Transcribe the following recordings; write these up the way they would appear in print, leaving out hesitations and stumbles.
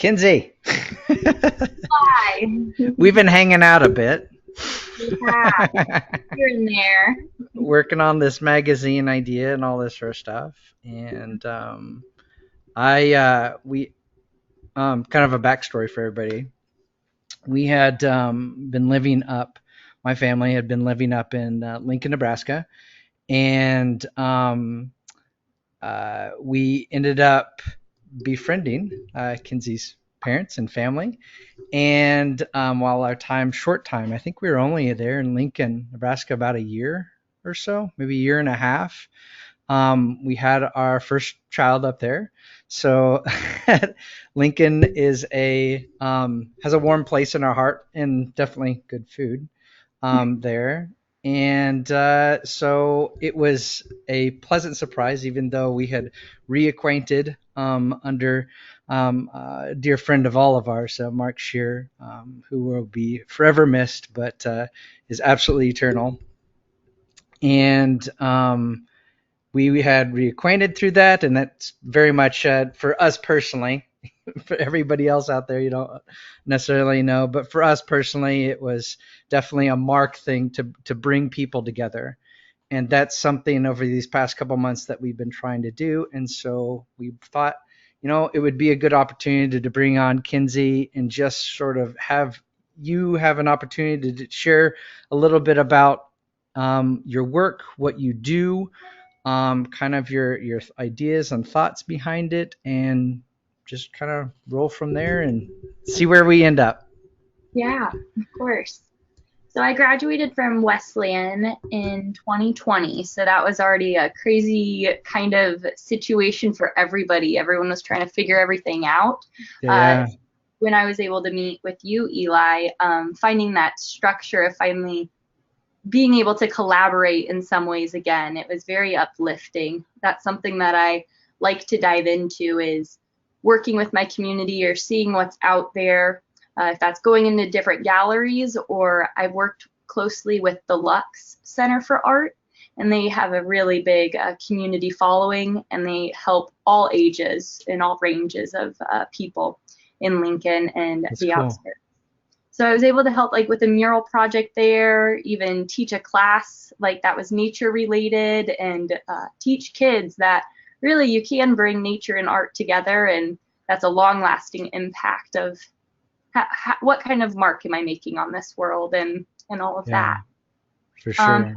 Kinzee, Hi. we've been hanging out a bit. We have here and there. Working on this magazine idea and all this sort of stuff. And we, kind of a backstory for everybody. We had been living up, my family had been living up in Lincoln, Nebraska. And we ended up befriending Kinzee's parents and family. And while our short time, I think we were only there in Lincoln, Nebraska, about a year or so, maybe a year and a half. We had our first child up there. So Lincoln is has a warm place in our heart and definitely good food there. And so it was a pleasant surprise, even though we had reacquainted under a dear friend of all of ours, Mark Shear, who will be forever missed, but is absolutely eternal. And we had reacquainted through that, and that's very much for us personally. For everybody else out there, you don't necessarily know, but for us personally, it was definitely a Mark thing to bring people together, and that's something over these past couple months that we've been trying to do. And so we thought, it would be a good opportunity to bring on Kinzee and just sort of have you have an opportunity to share a little bit about your work, what you do, kind of your ideas and thoughts behind it, and just kind of roll from there and see where we end up. Yeah, of course. So I graduated from Wesleyan in 2020. So that was already a crazy kind of situation for everybody. Everyone was trying to figure everything out. Uh, Yeah, when I was able to meet with you, Eli, finding that structure of finally being able to collaborate in some ways again, it was very uplifting. That's something that I like to dive into is working with my community or seeing what's out there. If that's going into different galleries, or I've worked closely with the Lux Center for Art, and they have a really big community following, and they help all ages and all ranges of people in Lincoln and that's the cool. outskirts. So I was able to help like with a mural project there, even teach a class like that was nature related, and teach kids that really you can bring nature and art together, and that's a long lasting impact of what kind of mark am I making on this world, and all of Yeah, that. for Um, sure.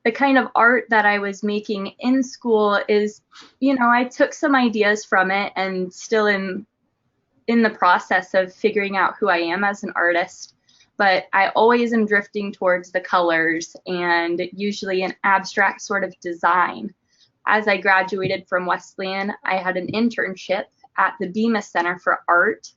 the kind of art that I was making in school is, I took some ideas from it and still in the process of figuring out who I am as an artist. But I always am drifting towards the colors and usually an abstract sort of design. As I graduated from Wesleyan, I had an internship at the Bemis Center for Art.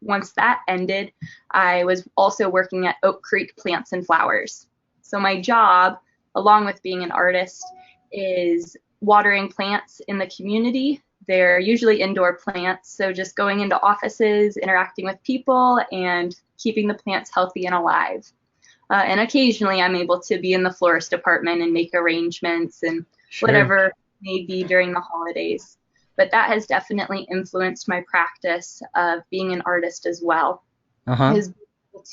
Once that ended, I was also working at Oak Creek Plants and Flowers. So my job, along with being an artist, is watering plants in the community. They're usually indoor plants, so just going into offices, interacting with people, and keeping the plants healthy and alive. And occasionally I'm able to be in the florist department and make arrangements and Sure. whatever may be during the holidays. But that has definitely influenced my practice of being an artist as well, Uh-huh. is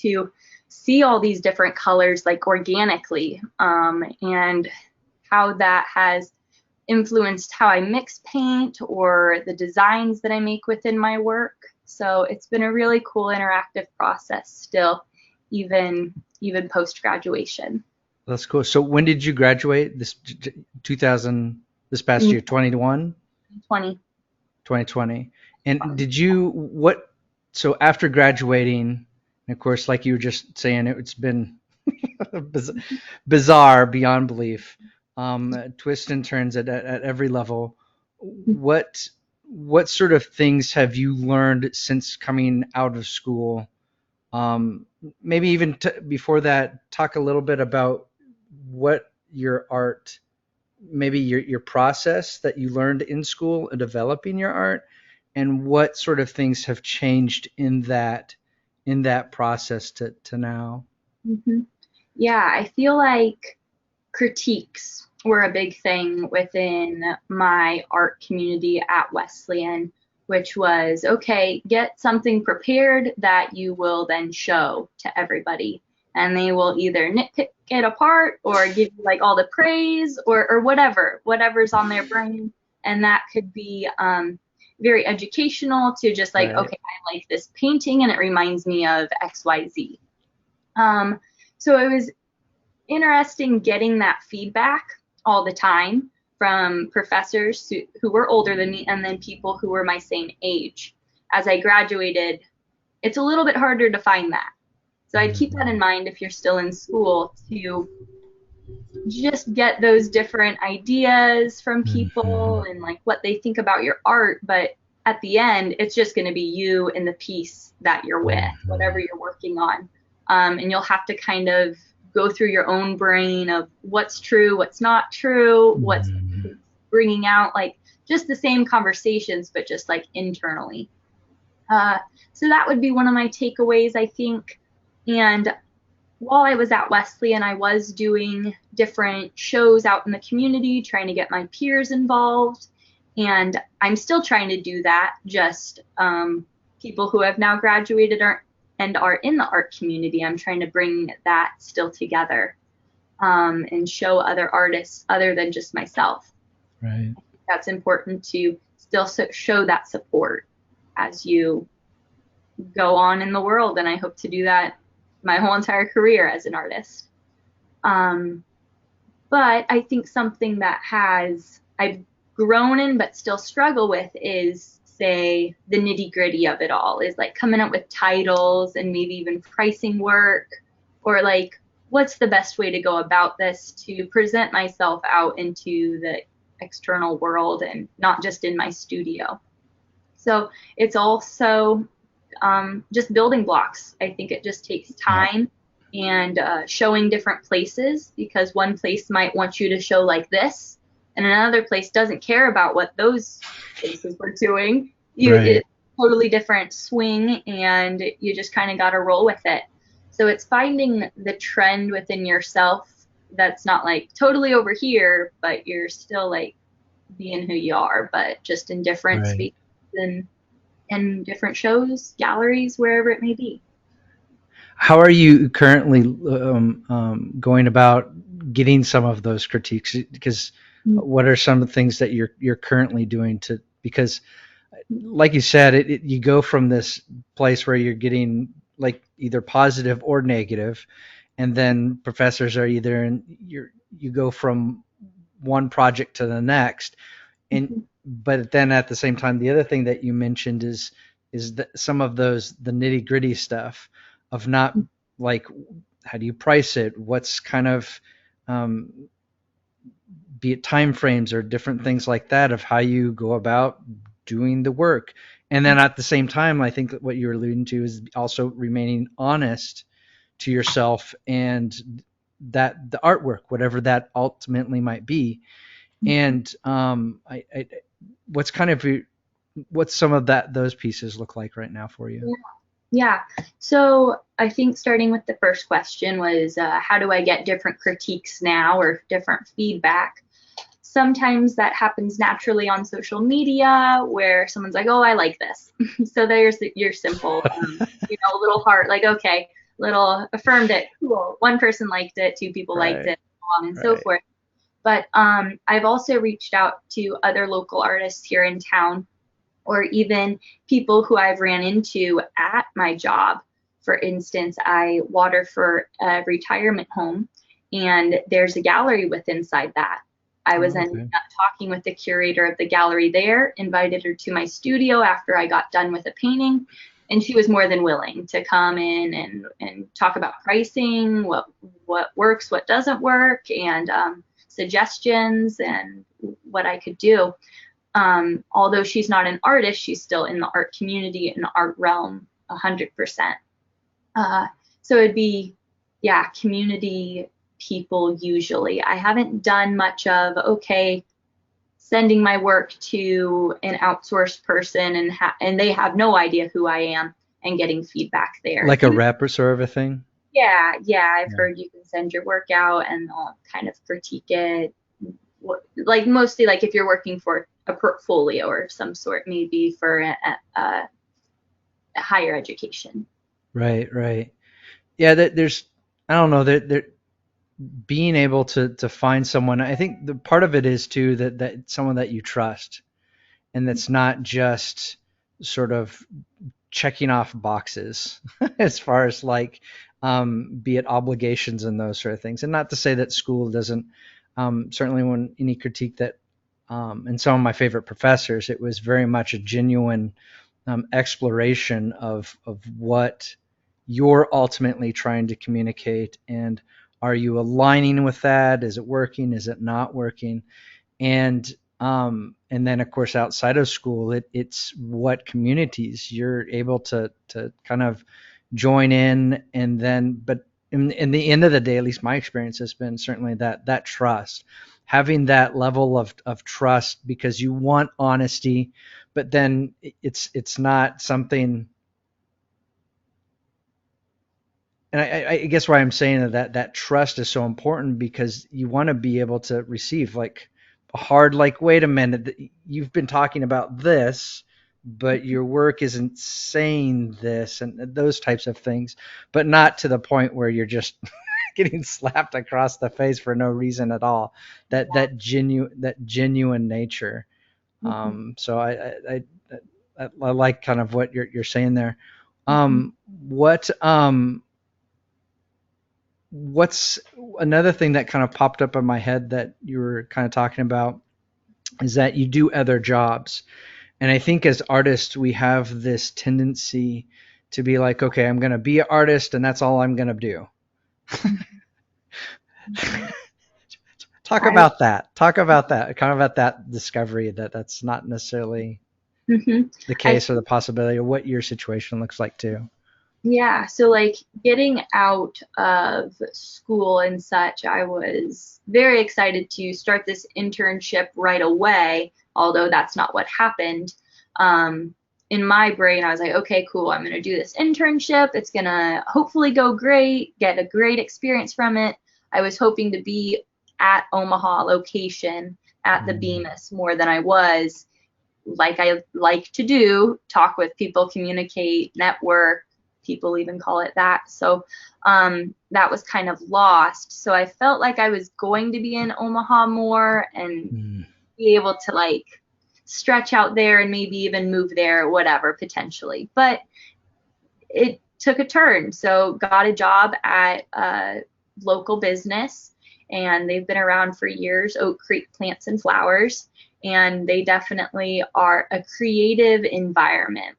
to see all these different colors like organically, and how that has influenced how I mix paint or the designs that I make within my work. So it's been a really cool interactive process still, even post graduation. That's cool. So when did you graduate? 2000, this past In year, 21, 2020. 2020. And so after graduating, and of course, like you were just saying, it's been biz- bizarre beyond belief, twists and turns at every level. What what sort of things have you learned since coming out of school? Um, Maybe even before that, talk a little bit about what your art, maybe your process that you learned in school in developing your art, and what sort of things have changed in that process to now. Mm-hmm. Yeah, I feel like critiques were a big thing within my art community at Wesleyan. which was, okay, get something prepared that you will then show to everybody. And they will either nitpick it apart or give you like all the praise or whatever's on their brain. And that could be very educational to just like, Right. okay, I like this painting and it reminds me of XYZ. So it was interesting getting that feedback all the time from professors who were older than me and then people who were my same age. As I graduated, it's a little bit harder to find that. So I'd keep that in mind if you're still in school to just get those different ideas from Mm-hmm. people and like what they think about your art. But at the end, it's just going to be you and the piece that you're with, Mm-hmm. whatever you're working on. And you'll have to kind of go through your own brain of what's true, what's not true, what's Mm-hmm. bringing out like just the same conversations, but just like internally. Uh, so that would be one of my takeaways, I think. And while I was at Wesleyan, I was doing different shows out in the community, trying to get my peers involved. And I'm still trying to do that, just people who have now graduated and are in the art community. I'm trying to bring that still together and show other artists other than just myself. Right. That's important to still show that support as you go on in the world. And I hope to do that my whole entire career as an artist. Um, but I think something that I've grown in but still struggle with is, say, the nitty gritty of it all, is like coming up with titles and maybe even pricing work, or like, what's the best way to go about this to present myself out into the external world and not just in my studio. So it's also just building blocks. I think it just takes Yeah. time and showing different places, because one place might want you to show like this and another place doesn't care about what those places were doing. Right. It's totally different swing and you just kind of got to roll with it. So it's finding the trend within yourself that's not like totally over here, but you're still like being who you are, but just in different Right. spaces and different shows, galleries, wherever it may be. How are you currently going about getting some of those critiques? Because what are some of the things that you're currently doing to, because like you said, you go from this place where you're getting like either positive or negative, and then professors are either in, you go from one project to the next, and but then at the same time, the other thing that you mentioned is that some of those the nitty gritty stuff of not like how do you price it, what's kind of um, be it time frames or different things like that of how you go about doing the work. And then at the same time, I think that what you're alluding to is also remaining honest to yourself and that the artwork, whatever that ultimately might be. And what's kind of what's some of that those pieces look like right now for you? Yeah. So I think starting with the first question was, how do I get different critiques now or different feedback? Sometimes that happens naturally on social media where someone's like, oh, I like this. So there's your simple, little heart, like, okay, little affirmed it. Cool. One person liked it, two people liked Right, it, so on and so right. forth. But I've also reached out to other local artists here in town, or even people who I've ran into at my job. For instance, I water for a retirement home, and there's a gallery with inside that. I was Oh, ending okay. up talking with the curator of the gallery there, invited her to my studio after I got done with a painting, and she was more than willing to come in and talk about pricing, what works, what doesn't work, and suggestions and what I could do. Although she's not an artist, she's still in the art community and art realm 100%. Uh, so it'd be, yeah, community people usually. I haven't done much of, okay, sending my work to an outsourced person and they have no idea who I am and getting feedback there. Like a rapper sort of a thing. Yeah, yeah, I've Yeah. heard you can send your work out and they'll kind of critique it, like mostly like if you're working for a portfolio or some sort, maybe for a higher education. Right, right. Yeah, there's, I don't know, there being able to find someone. I think the part of it is too that someone that you trust, and that's not just sort of checking off boxes as far as like be it obligations and those sort of things. And not to say that school doesn't, certainly when any critique that and some of my favorite professors, it was very much a genuine exploration of what you're ultimately trying to communicate, and are you aligning with that? Is it working? Is it not working? And then of course outside of school, it's what communities you're able to kind of join in. And then, but in the end of the day, at least my experience has been certainly that trust, having that level of trust, because you want honesty, but then it's not something. And I guess why I'm saying that trust is so important, because you want to be able to receive like a hard, like, wait a minute, you've been talking about this, but your work isn't saying this, and those types of things, but not to the point where you're just getting slapped across the face for no reason at all. That genuine nature. Mm-hmm. So I like kind of what you're saying there. Mm-hmm. What what's another thing that kind of popped up in my head that you were kind of talking about is that you do other jobs. And I think as artists, we have this tendency to be like, okay, I'm going to be an artist and that's all I'm going to do. Talk I, about that. Talk about that. Kind of about that discovery that that's not necessarily mm-hmm. the I case, or the possibility, or what your situation looks like too. Yeah, so like getting out of school and such, I was very excited to start this internship right away, although that's not what happened. In my brain, I was like, okay, cool, I'm going to do this internship. It's going to hopefully go great, get a great experience from it. I was hoping to be at Omaha location at the Mm, Bemis more than I was, like I like to do, talk with people, communicate, network. People even call it that. So that was kind of lost. So I felt like I was going to be in Omaha more and mm, be able to like stretch out there and maybe even move there, whatever, potentially. But it took a turn. So got a job at a local business, and they've been around for years, Oak Creek Plants and Flowers, and they definitely are a creative environment.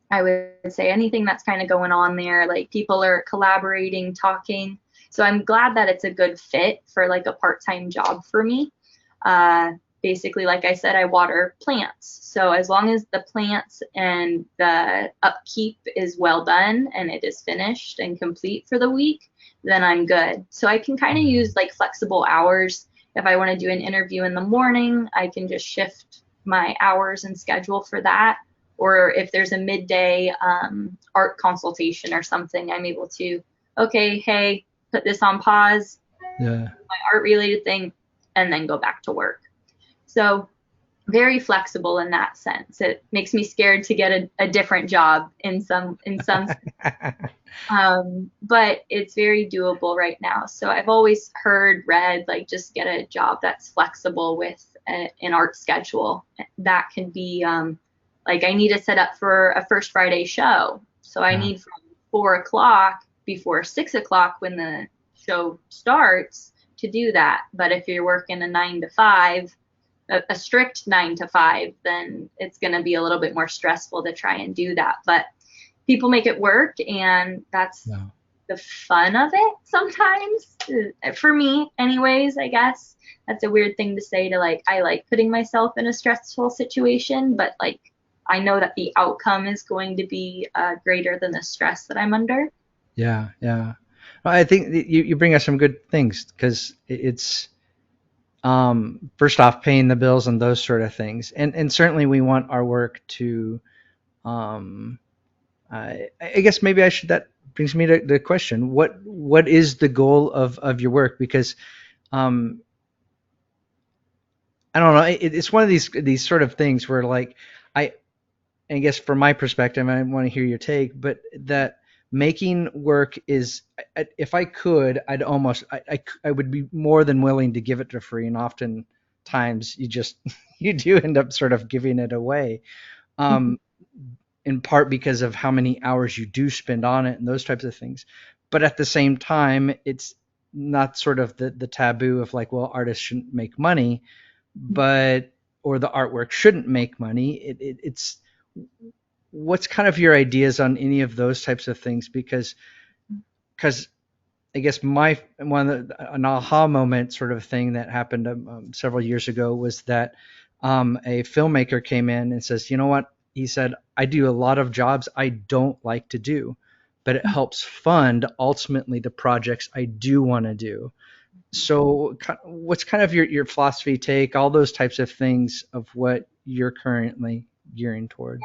I would say anything that's kind of going on there, like people are collaborating, talking. So I'm glad that it's a good fit for like a part-time job for me. Uh, Basically, like I said, I water plants. So as long as the plants and the upkeep is well done and it is finished and complete for the week, then I'm good. So I can kind of mm. use like flexible hours. If I want to do an interview in the morning, I can just shift my hours and schedule for that. Or if there's a midday art consultation or something, I'm able to, okay, hey, put this on pause, Yeah. my art related thing, and then go back to work. So very flexible in that sense. It makes me scared to get a different job in some but it's very doable right now. So I've always read like just get a job that's flexible with an art schedule. That can be like I need to set up for a first Friday show. So I Yeah. need from 4 o'clock before 6 o'clock when the show starts to do that. But if you're working a 9 to 5, a strict 9 to 5, then it's going to be a little bit more stressful to try and do that. But people make it work, and that's No. the fun of it sometimes. For me, anyways, I guess that's a weird thing to say to like, I like putting myself in a stressful situation, but like, I know that the outcome is going to be greater than the stress that I'm under. Yeah. Yeah. Well, I think you bring us some good things, because it's first off paying the bills and those sort of things, and certainly we want our work to um, I guess maybe I should, that brings me to the question, what is the goal of your work? Because um, I don't know. It's one of these sort of things where like I I guess from my perspective, I want to hear your take, but that making work is, if I could, I'd almost, I would be more than willing to give it for free. And oftentimes you just, you do end up sort of giving it away. Mhm. Um, in part because of how many hours you do spend on it and those types of things. But at the same time, it's not sort of the taboo of like, well, artists shouldn't make money, but or the artwork shouldn't make money. It's what's kind of your ideas on any of those types of things? Because I guess my one of an aha moment sort of thing that happened several years ago was that a filmmaker came in and says, you know what? He said, I do a lot of jobs I don't like to do, but it helps fund ultimately the projects I do want to do. So what's kind of your philosophy take, all those types of things of what you're currently gearing towards?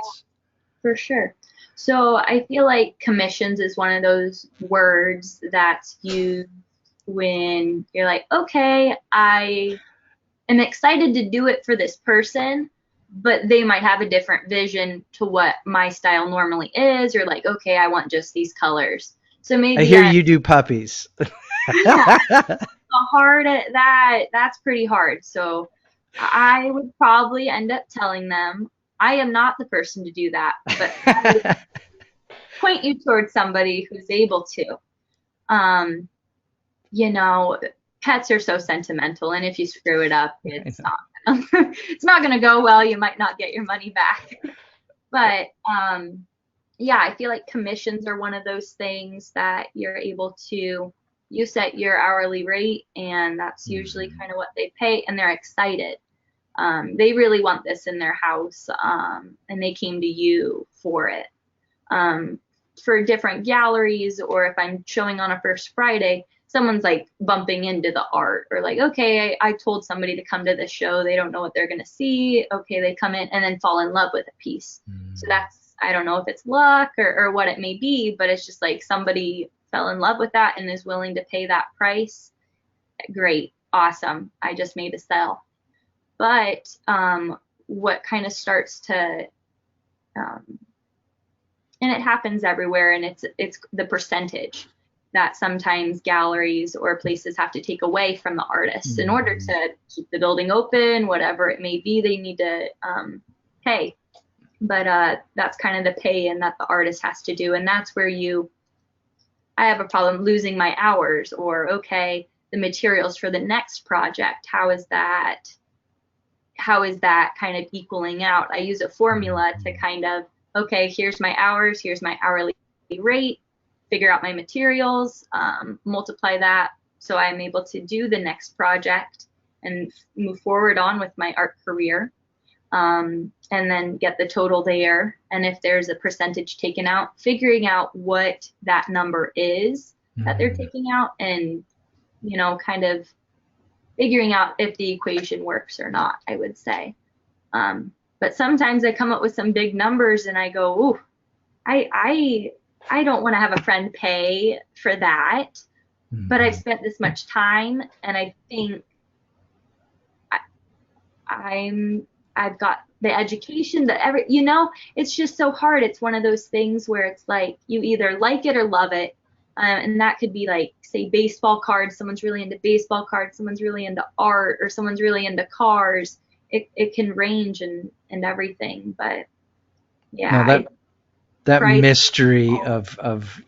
For sure. So I feel like commissions is one of those words that's used when you're like, okay, I am excited to do it for this person, but they might have a different vision to what my style normally is, or like, okay, I want just these colors. So I maybe hear I, you do puppies. yeah, hard at that. That's pretty hard. So I would probably end up telling them, I am not the person to do that, but I would point you towards somebody who's able to. Um, you know, pets are so sentimental, and if you screw it up, I it's know. not it's not going to go well. You might not get your money back. But yeah, I feel like commissions are one of those things that you're able to, you set your hourly rate, and that's usually Mhm. kind of what they pay, and they're excited. They really want this in their house, and they came to you for it. Um, for different galleries, or if I'm showing on a first Friday, someone's like bumping into the art, or like, okay, I told somebody to come to this show. They don't know what they're going to see. Okay, they come in and then fall in love with a piece. So Mm. that's, I don't know if it's luck or what it may be, but it's just like somebody fell in love with that and is willing to pay that price. Great, awesome. I just made a sale. But what kind of starts to um, and it happens everywhere, and it's the percentage that sometimes galleries or places have to take away from the artists in order Mhm. to keep the building open, whatever it may be. They need to pay, but that's kind of the pay and that the artist has to do, and that's where you, I have a problem losing my hours, or okay, the materials for the next project, how is that kind of equaling out? I use a formula to Mhm. kind of, okay, here's my hours, here's my hourly rate, figure out my materials, multiply that so I'm able to do the next project and move forward on with my art career. And then get the total there. And if there's a percentage taken out, figuring out what that number is that they're Mhm. taking out, and kind of figuring out if the equation works or not, I would say. But sometimes I come up with some big numbers and I go, ooh, I I I don't want to have a friend pay for that, but I've Mhm. spent this much time, and I think I, I've got the education that it's just so hard. It's one of those things where it's like you either like it or love it. And that could be like, say, baseball cards. Someone's really into baseball cards. Someone's really into art, or someone's really into cars. It can range and everything. But yeah, No, I that price. mystery of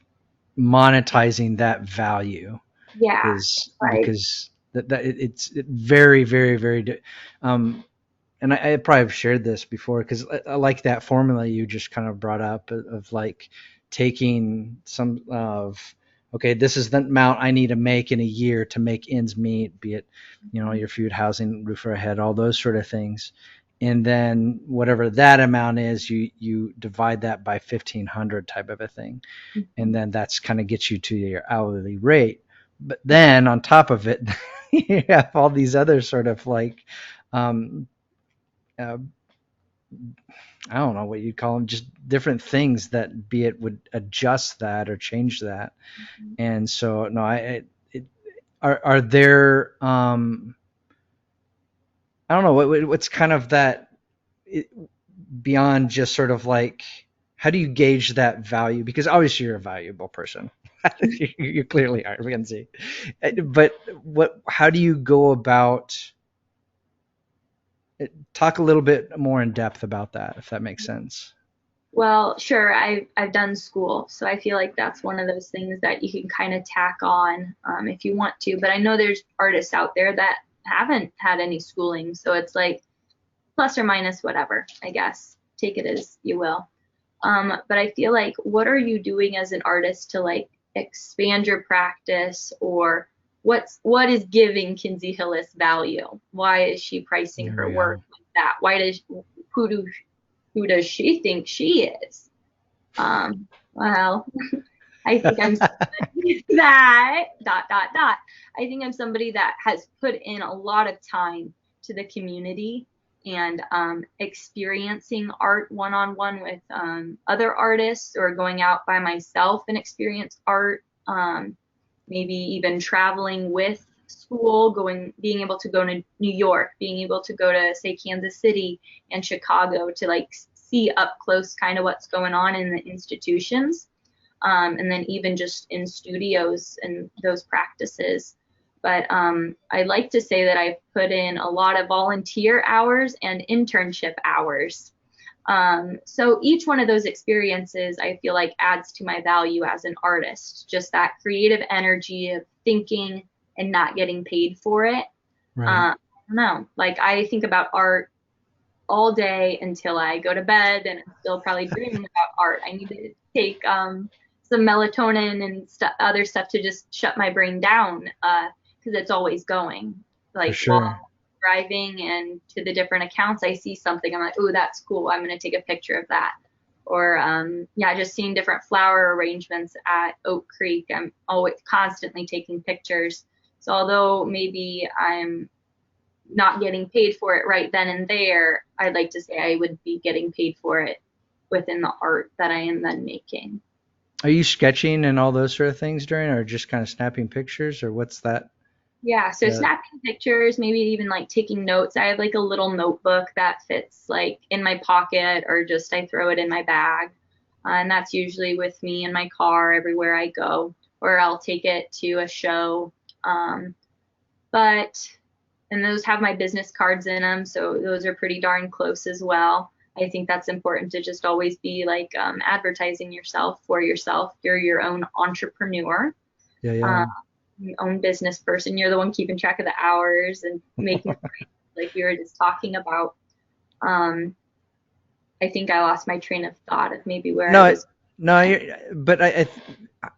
monetizing that value Yeah, is like because it's very, very, very and I probably have shared this before because I like that formula you just kind of brought up of like taking some of, okay, this is the amount I need to make in a year to make ends meet, be it, your food, housing, roof over head, all those sort of things. And then whatever that amount is, you divide that by 1,500 type of a thing. And then that's kind of gets you to your hourly rate. But then on top of it, you have all these other sort of like, um, uh, I don't know what you'd call them, just different things that be it would adjust that or change that. And so, no, it, are there, I don't know what's kind of that beyond just sort of like, how do you gauge that value? Because obviously you're a valuable person. You clearly are. We can see. But how do you go about it? Talk a little bit more in depth about that, if that makes sense. Well, sure, I've done school, so I feel like that's one of those things that you can kind of tack on if you want to. But I know there's artists out there that haven't had any schooling, so it's like plus or minus whatever, I guess. Take it as you will. But I feel like what are you doing as an artist to like expand your practice, or what is giving Kinzee Hillis value? Why is she pricing There her we work go. like that? Who do who does she think she is? Well, I think I'm somebody that dot dot dot. I think I'm somebody that has put in a lot of time to the community and experiencing art one on one with other artists, or going out by myself and experience art. Maybe even traveling with school, being able to go to New York, being able to go to say Kansas City and Chicago to like see up close kind of what's going on in the institutions, and then even just in studios and those practices. But I like to say that I've put in a lot of volunteer hours and internship hours. So each one of those experiences, I feel like adds to my value as an artist, just that creative energy of thinking and not getting paid for it. Right. I don't know. Like I think about art all day until I go to bed, and I'm still probably dreaming about art. I need to take some melatonin and other stuff to just shut my brain down because it's always going. For Like while sure. driving and to the different accounts, I see something. I'm like, oh, that's cool. I'm going to take a picture of that. Or yeah, just seeing different flower arrangements at Oak Creek. I'm always constantly taking pictures. So although maybe I'm not getting paid for it right then and there, I'd like to say I would be getting paid for it within the art that I am then making. Are you sketching and all those sort of things during, or just kind of snapping pictures, or what's that? Yeah, so The snapping pictures, maybe even like taking notes. I have like a little notebook that fits like in my pocket, or just I throw it in my bag. And that's usually with me in my car everywhere I go, or I'll take it to a show. Um, but and those have my business cards in them, so those are pretty darn close as well. I think that's important to just always be like advertising yourself for yourself. You're your own entrepreneur, yeah, uh, yeah. your own business person. You're the one keeping track of the hours and making like we were just talking about. Um, I think I lost my train of thought of maybe where I No, was. no, but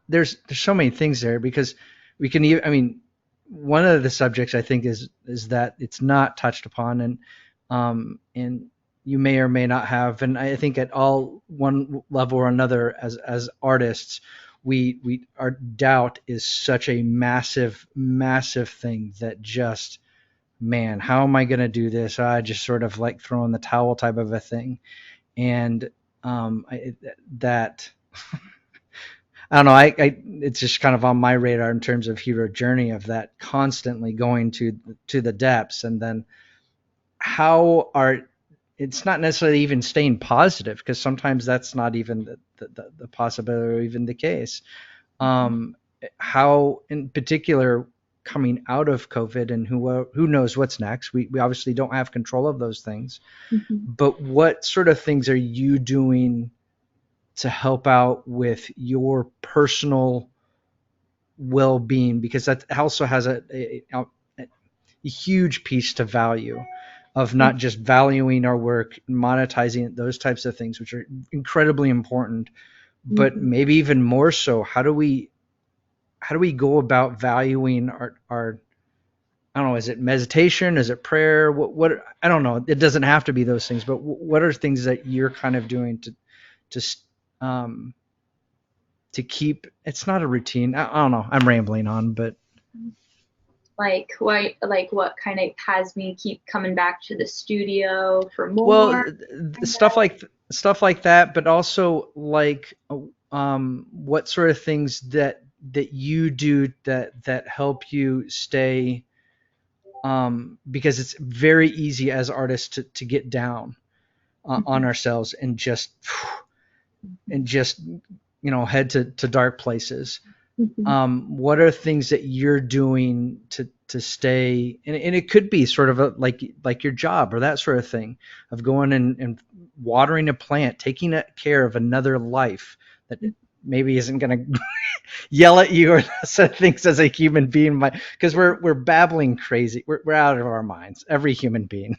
there's so many things there because we can even, I mean, one of the subjects I think is that it's not touched upon, and you may or may not have, and I think at all one level or another as artists, we our doubt is such a massive thing that just, man, how am I going to do this? I just sort of like throw in the towel type of a thing. And that I don't know. It's just kind of on my radar in terms of hero journey of that constantly going to the depths, and then how are it's not necessarily even staying positive, because sometimes that's not even the possibility or even the case. Um, how in particular coming out of COVID, and who knows what's next. We obviously don't have control of those things, Mhm. but what sort of things are you doing to help out with your personal well-being, because that also has a huge piece to value of not just valuing our work, monetizing it, those types of things, which are incredibly important, but Mhm. maybe even more so, how do we go about valuing our I don't know, is it meditation, is it prayer, what I don't know, it doesn't have to be those things, but what are things that you're kind of doing to um to keep, it's not a routine. I don't know. I'm rambling on, but Like what kind of has me keep coming back to the studio for well, more kind stuff of. like that, but also like what sort of things that you do that help you stay because it's very easy as artists to get down on ourselves and just head to dark places. Mhm. What are things that you're doing to stay, and it could be sort of like your job or that sort of thing, of going and watering a plant, taking care of another life that maybe isn't going to yell at you or sort of things as a human being, because we're babbling crazy, we're out of our minds, every human being.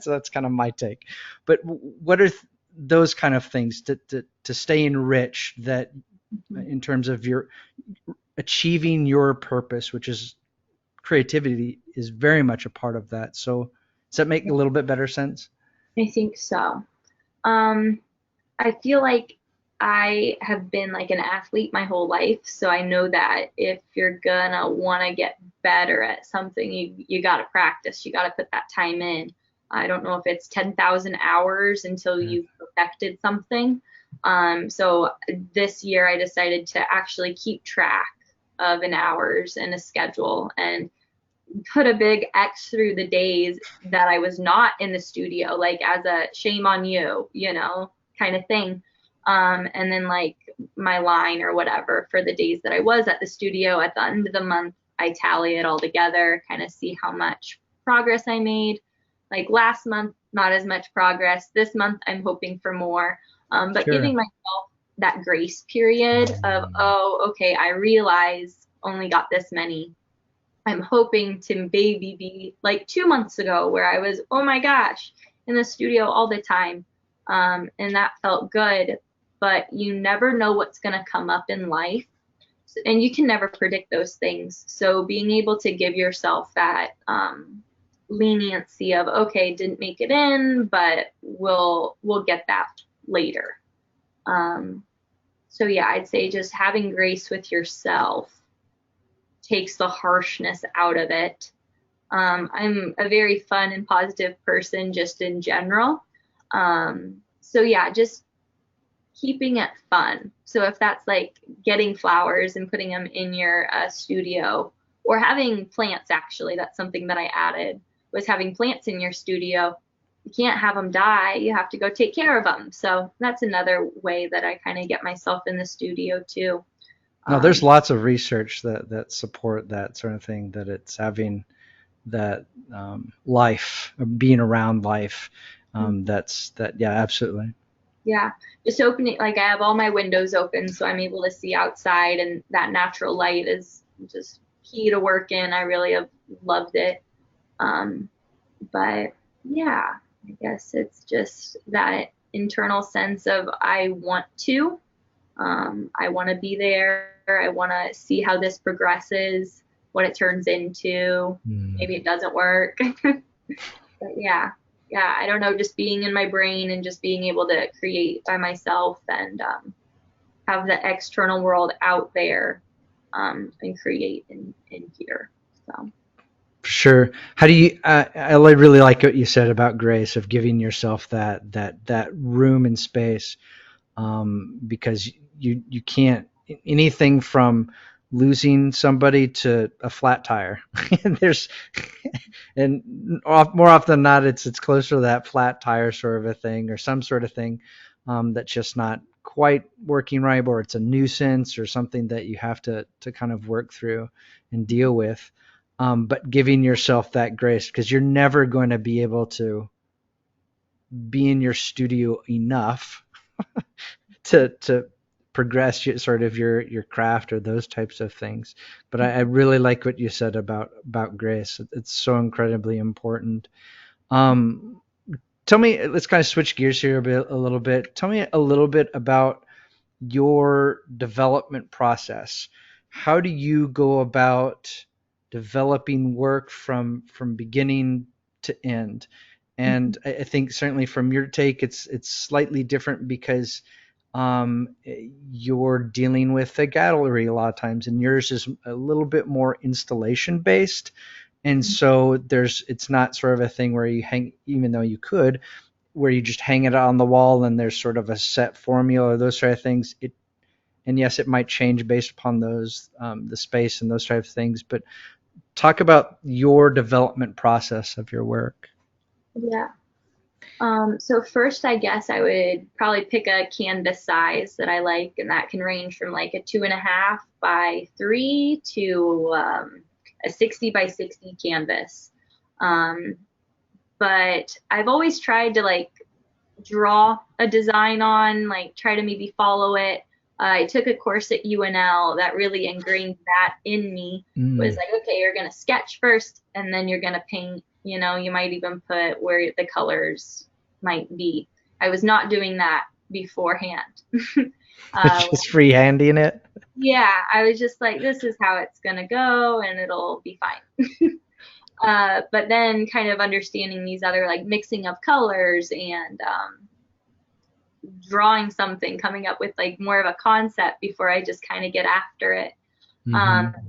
So that's kind of my take. But what are those kind of things to stay enriched, that in terms of your achieving your purpose, which is creativity, is very much a part of that. So does that make a little bit better sense? I think so. Um, I feel like I have been like an athlete my whole life, so I know that if you're gonna want to get better at something, you got to practice. You got to put that time in. I don't know if it's 10,000 hours until Yeah. you've perfected something. So this year I decided to actually keep track of an hours and a schedule and put a big X through the days that I was not in the studio, like as a shame on you, kind of thing. And then like my line or whatever for the days that I was at the studio at the end of the month, I tally it all together, kind of see how much progress I made. Like last month, not as much progress. This month, I'm hoping for more. But giving Sure. myself that grace period of, oh, okay, I realize only got this many. I'm hoping to maybe be like 2 months ago where I was, oh my gosh, in the studio all the time. And that felt good. But you never know what's going to come up in life. And you can never predict those things. So being able to give yourself that leniency of, okay, didn't make it in, but we'll get that later. Um, so yeah, I'd say just having grace with yourself takes the harshness out of it. I'm a very fun and positive person just in general. So yeah, just keeping it fun. So if that's like getting flowers and putting them in your studio, or having plants, actually, that's something that I added, was having plants in your studio. You can't have them die. You have to go take care of them. So that's another way that I kind of get myself in the studio too. No, there's Um, lots of research that support that sort of thing, that it's having that life, being around life. That's that. Yeah, absolutely. Yeah, just opening, like I have all my windows open so I'm able to see outside, and that natural light is just key to work in. I really have loved it. Um, but yeah, I guess it's just that internal sense of I want to be there. I want to see how this progresses, what it turns into. Mm. Maybe it doesn't work. But yeah, yeah, I don't know, just being in my brain and just being able to create by myself and have the external world out there and create in here. So, Sure. How do you? I really like what you said about grace, of giving yourself that room and space, because you can't, anything from losing somebody to a flat tire. There's more often than not, it's closer to that flat tire sort of a thing, or some sort of thing that's just not quite working right, or it's a nuisance or something that you have to kind of work through and deal with. But giving yourself that grace, because you're never going to be able to be in your studio enough to progress sort of your craft or those types of things. But I really like what you said about grace. It's so incredibly important. Um, Tell me, let's kind of switch gears here a little bit. Tell me a little bit about your development process. How do you go about developing work from beginning to end? And I think certainly from your take, it's slightly different, because you're dealing with a gallery a lot of times, and yours is a little bit more installation based. And so it's not sort of a thing where you hang, even though you could, where you just hang it on the wall and there's sort of a set formula or those sort of things. And yes, it might change based upon those, the space and those type of things. But talk about your development process of your work. Yeah. So first, I guess I would probably pick a canvas size that I like, and that can range from like a 2.5 by 3 to a 60 by 60 canvas. Um, but I've always tried to like draw a design on, like try to maybe follow it. I took a course at UNL that really ingrained that in me. Was Mm. like, okay, you're gonna sketch first, and then you're gonna paint. You know, you might even put where the colors might be. I was not doing that beforehand. uh, Just freehanding it. yeah, I was just like, this is how it's gonna go, and it'll be fine. But then kind of understanding these other like mixing of colors and drawing something, coming up with like more of a concept before I just kind of get after it. Um, Mm-hmm.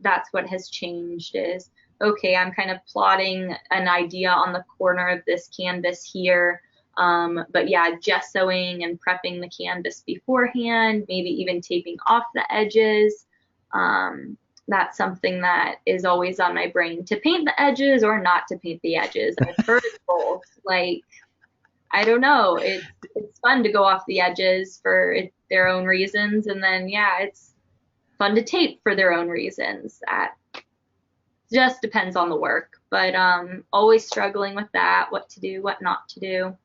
that's what has changed is okay, I'm kind of plotting an idea on the corner of this canvas here. But yeah, gessoing and prepping the canvas beforehand, maybe even taping off the edges. Um, that's something that is always on my brain to paint the edges or not to paint the edges. I've heard both. Like, I don't know. It's fun to go off the edges for their own reasons, and then yeah, it's fun to tape for their own reasons. That just depends on the work, but always struggling with that, what to do, what not to do.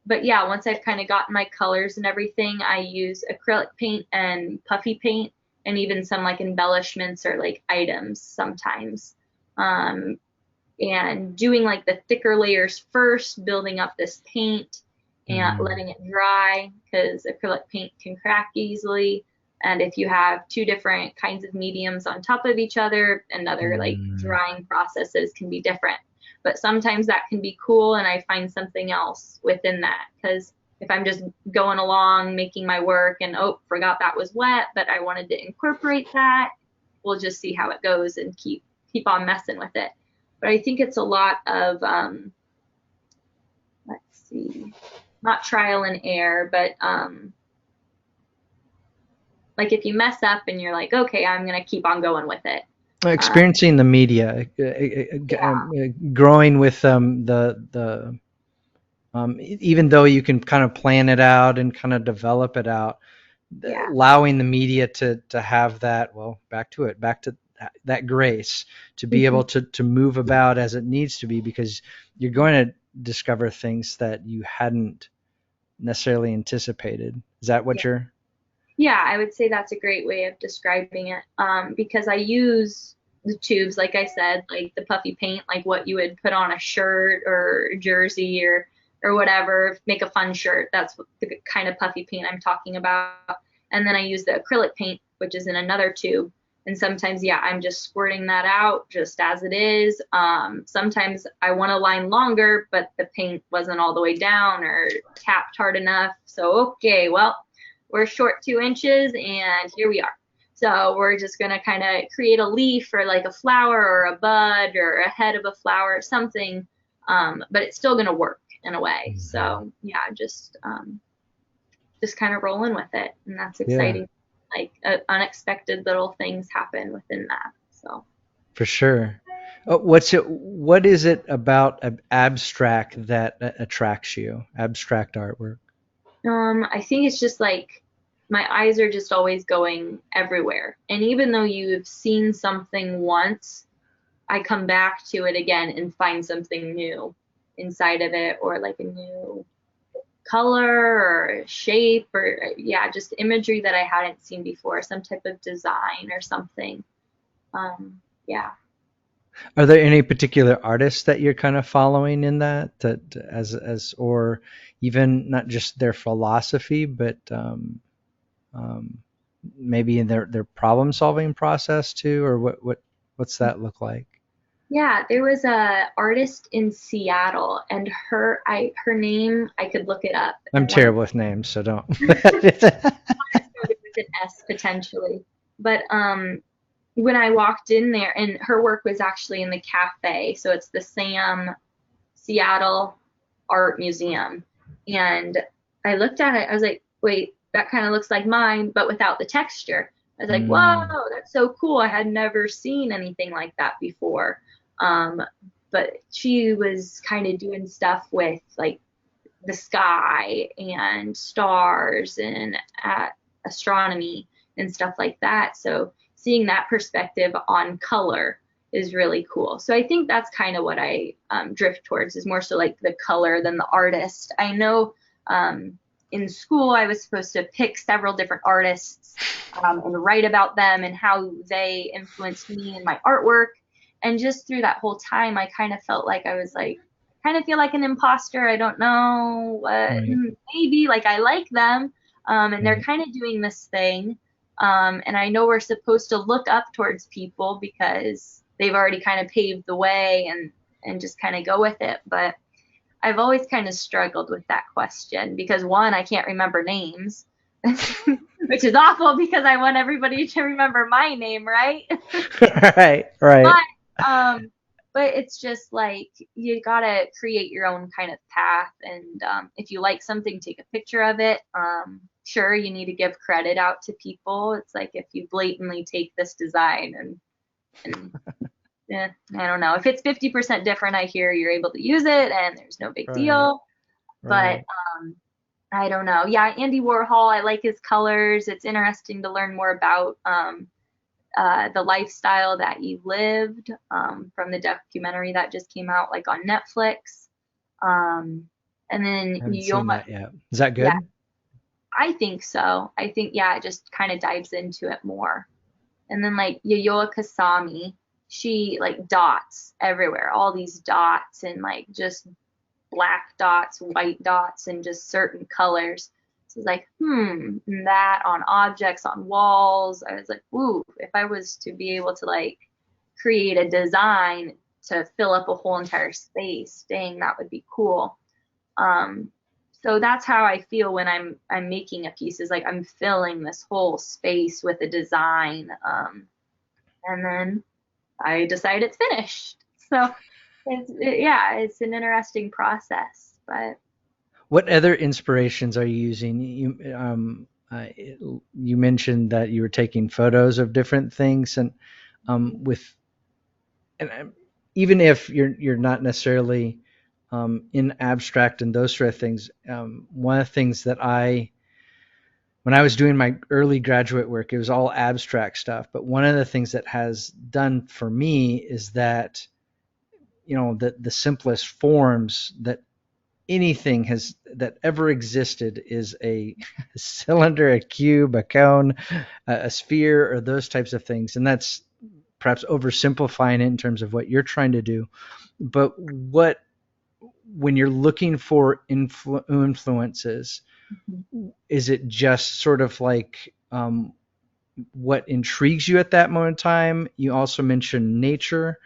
But yeah, once I've kind of gotten my colors and everything, I use acrylic paint and puffy paint, and even some like embellishments or like items sometimes. Um, and doing like the thicker layers first, building up this paint and Mm. letting it dry because acrylic paint can crack easily. And if you have two different kinds of mediums on top of each other, another like Mm. drying processes can be different. But sometimes that can be cool, and I find something else within that because if I'm just going along making my work and oh, forgot that was wet, but I wanted to incorporate that, we'll just see how it goes and keep on messing with it. But I think it's a lot of let's see, not trial and error, but like if you mess up and you're like, okay, I'm gonna keep on going with it. Uh, Experiencing the media, yeah, growing with even though you can kind of plan it out and kind of develop it out, yeah, allowing the media to have that, well, back to that grace to be mhm, able to move about as it needs to be, because you're going to discover things that you hadn't necessarily anticipated. Is that what yeah. you're? Yeah, I would say that's a great way of describing it. Because I use the tubes, like I said, like the puffy paint, like what you would put on a shirt or jersey or whatever, make a fun shirt. That's the kind of puffy paint I'm talking about. And then I use the acrylic paint, which is in another tube. And sometimes, yeah, I'm just squirting that out just as it is. Sometimes I want a line longer, but the paint wasn't all the way down or tapped hard enough. So, okay, well, we're short 2 inches and here we are. So we're just going to kind of create a leaf or like a flower or a bud or a head of a flower or something, but it's still going to work in a way. So yeah, just kind of rolling with it, and that's Yeah, exciting. Like unexpected little things happen within that. So for sure. What is it about abstract that attracts you? Abstract artwork. I think it's just like my eyes are just always going everywhere. And even though you've seen something once, I come back to it again and find something new inside of it, or like a new color or shape, or yeah, just imagery that I hadn't seen before, some type of design or something. Yeah. Are there any particular artists that you're kind of following in that as or even not just their philosophy, but um, maybe in their problem solving process too, or what's that look like? Yeah, there was a artist in Seattle, and her name, I could look it up, I'm and one of terrible with names, so don't. started with an S potentially. But when I walked in there, and her work was actually in the cafe, so it's the Sam Seattle Art Museum. And I looked at it, I was like, wait, that kind of looks like mine, but without the texture. I was like, Mm, whoa, that's so cool. I had never seen anything like that before. Um, but she was kind of doing stuff with like the sky and stars and astronomy and stuff like that. So seeing that perspective on color is really cool. So I think that's kind of what I drift towards, is more so like the color than the artist. I know in school I was supposed to pick several different artists and write about them and how they influenced me in my artwork. And just through that whole time, I kind of felt like I was like, kind of feel like an imposter. I don't know what, right, maybe like I like them, and they're right. kind of doing this thing. And I know we're supposed to look up towards people because they've already kind of paved the way and just kind of go with it. But I've always kind of struggled with that question because one, I can't remember names, which is awful because I want everybody to remember my name, right? Right, right, But but it's just like you gotta create your own kind of path, and if you like something, take a picture of it. Sure, you need to give credit out to people. It's like if you blatantly take this design and I don't know, if it's 50% different, I hear you're able to use it and there's no big right, deal. But right. I don't know. Yeah, Andy Warhol, I like his colors. It's interesting to learn more about the lifestyle that he lived from the documentary that just came out like on Netflix. And then I haven't Yo, seen that yet. Is that yeah, good? I think so. I think yeah, it just kind of dives into it more. And then like Yayoi Kasami, she like dots everywhere, all these dots and like just black dots, white dots, and just certain colors. So it's like, and that on objects, on walls. I was like, ooh, if I was to be able to like create a design to fill up a whole entire space, dang, that would be cool. Um, so that's how I feel when I'm making a piece, is like I'm filling this whole space with a design, and then I decide it's finished. So yeah, it's an interesting process, but What other inspirations are you using? You mentioned that you were taking photos of different things, and with and even if you're not necessarily in abstract and those sort of things, one of the things that when I was doing my early graduate work, it was all abstract stuff. But one of the things that has done for me is that the simplest forms that anything has that ever existed is a cylinder, a cube, a cone, a sphere, or those types of things. And that's perhaps oversimplifying it in terms of what you're trying to do. But when you're looking for influences, is it just sort of like what intrigues you at that moment in time? You also mentioned nature.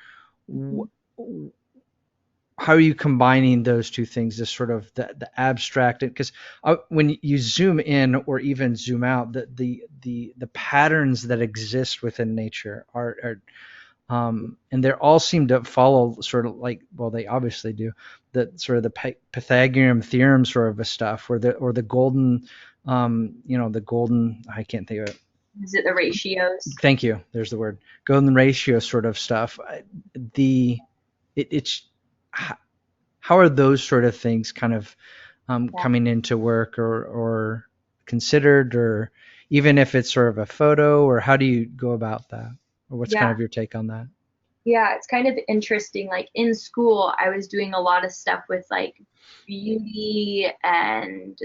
How are you combining those two things, this sort of the abstract, because when you zoom in or even zoom out, the patterns that exist within nature and they all seem to follow sort of like, well, they obviously do, the sort of the Pythagorean theorem sort of a stuff, or the golden, the golden, I can't think of it. is it the ratios? Thank you. There's the word. Golden ratio sort of stuff. The it's how are those sort of things kind of Yeah. coming into work, or considered, or even if it's sort of a photo, or how do you go about that, or what's kind Yeah. of your take on that? Yeah, it's kind of interesting. Like in school, I was doing a lot of stuff with like beauty and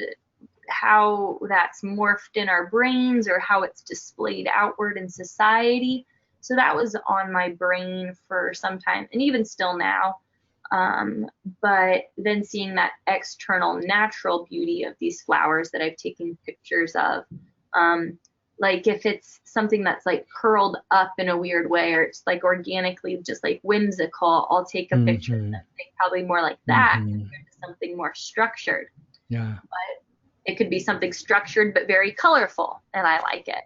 how that's morphed in our brains or how it's displayed outward in society. So that was on my brain for some time, and even still now. Um, but then seeing that external natural beauty of these flowers that I've taken pictures of, um, like if it's something that's like curled up in a weird way or it's like organically just like whimsical, I'll take a picture Mm-hmm. that's like probably more like that Mm-hmm. compared to something more structured. Yeah. It could be something structured but very colorful, and I like it.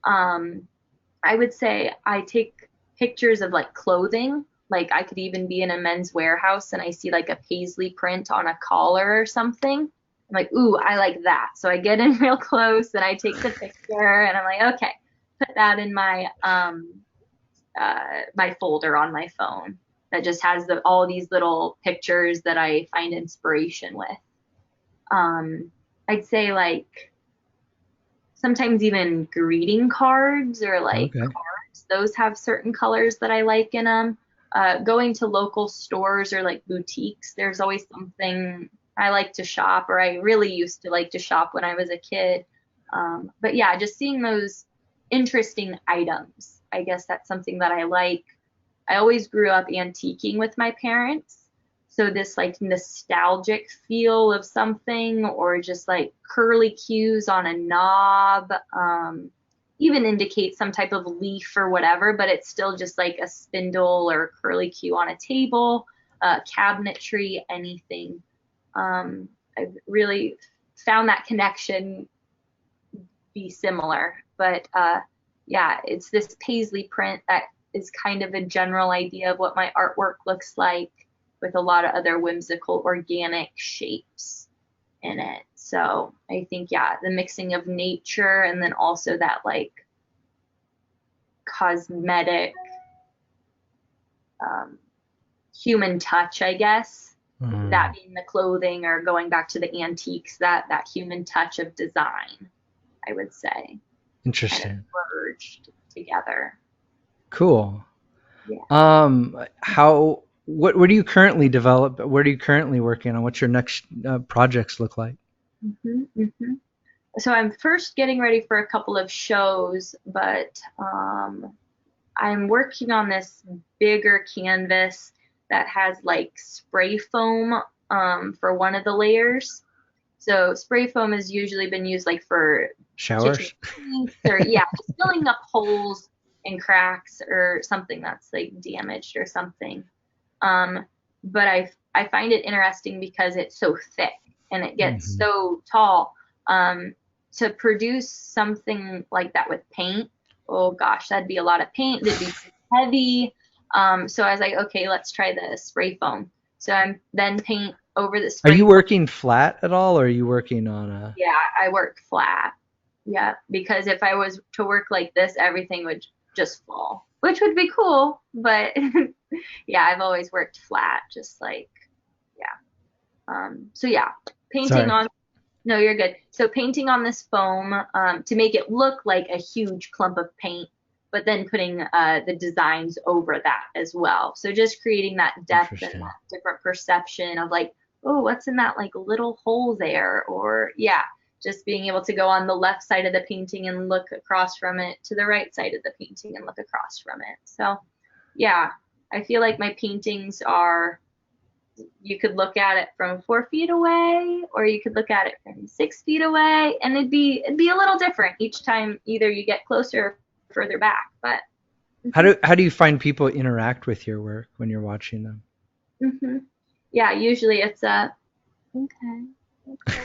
Um, I would say I take pictures of like clothing. Like I could even be in a men's warehouse and I see like a paisley print on a collar or something. I'm like, ooh, I like that. So I get in real close and I take the picture and I'm like, okay, put that in my folder on my phone that just has all these little pictures that I find inspiration with. I'd say like sometimes even greeting cards or like Okay. cards, those have certain colors that I like in them. Going to local stores or like boutiques, there's always something I like to shop, or I really used to like to shop when I was a kid. But yeah, just seeing those interesting items, I guess that's something that I like. I always grew up antiquing with my parents. So this like nostalgic feel of something, or just like curly cues on a knob, even indicates some type of leaf or whatever, but it's still just like a spindle or a curly cue on a table, cabinetry, anything. I've really found that connection be similar. But yeah, it's this paisley print that is kind of a general idea of what my artwork looks like, with a lot of other whimsical organic shapes in it. So I think, yeah, the mixing of nature and then also that like cosmetic um, human touch, I guess, that Mm, being the clothing or going back to the antiques, that human touch of design, I would say, kind of interesting. merged together. Cool. Yeah. What do you currently develop? What are you currently working on? What's your next projects look like? hmm hmm So I'm first getting ready for a couple of shows, but I'm working on this bigger canvas that has like spray foam for one of the layers. So spray foam has usually been used like for kitchen Showers? sinks, or yeah, just filling up holes and cracks or something that's like damaged or something. Um, but I find it interesting because it's so thick and it gets Hmm. so tall. Um, to produce something like that with paint, oh gosh, that'd be a lot of paint. That'd be too heavy. So I was like, okay, let's try the spray foam. So I'm then paint over the Are you spray foam. working flat at all, or are you working on a? Yeah, I work flat. Yeah, because if I was to work like this, everything would just fall, which would be cool. But yeah, I've always worked flat, just like, yeah. So yeah, painting Sorry. on, no, you're good. So painting on this foam to make it look like a huge clump of paint, but then putting the designs over that as well. So just creating that depth and Interesting. that different perception of like, oh, what's in that like little hole there? Or yeah, just being able to go on the left side of the painting and look across from it to the right side of the painting and look across from it. So yeah, I feel like my paintings are, you could look at it from 4 feet away, or you could look at it from 6 feet away, and it'd be a little different each time. Either you get closer or further back. But hmm How do you find people interact with your work when you're watching them? hmm yeah, usually it's a okay, okay.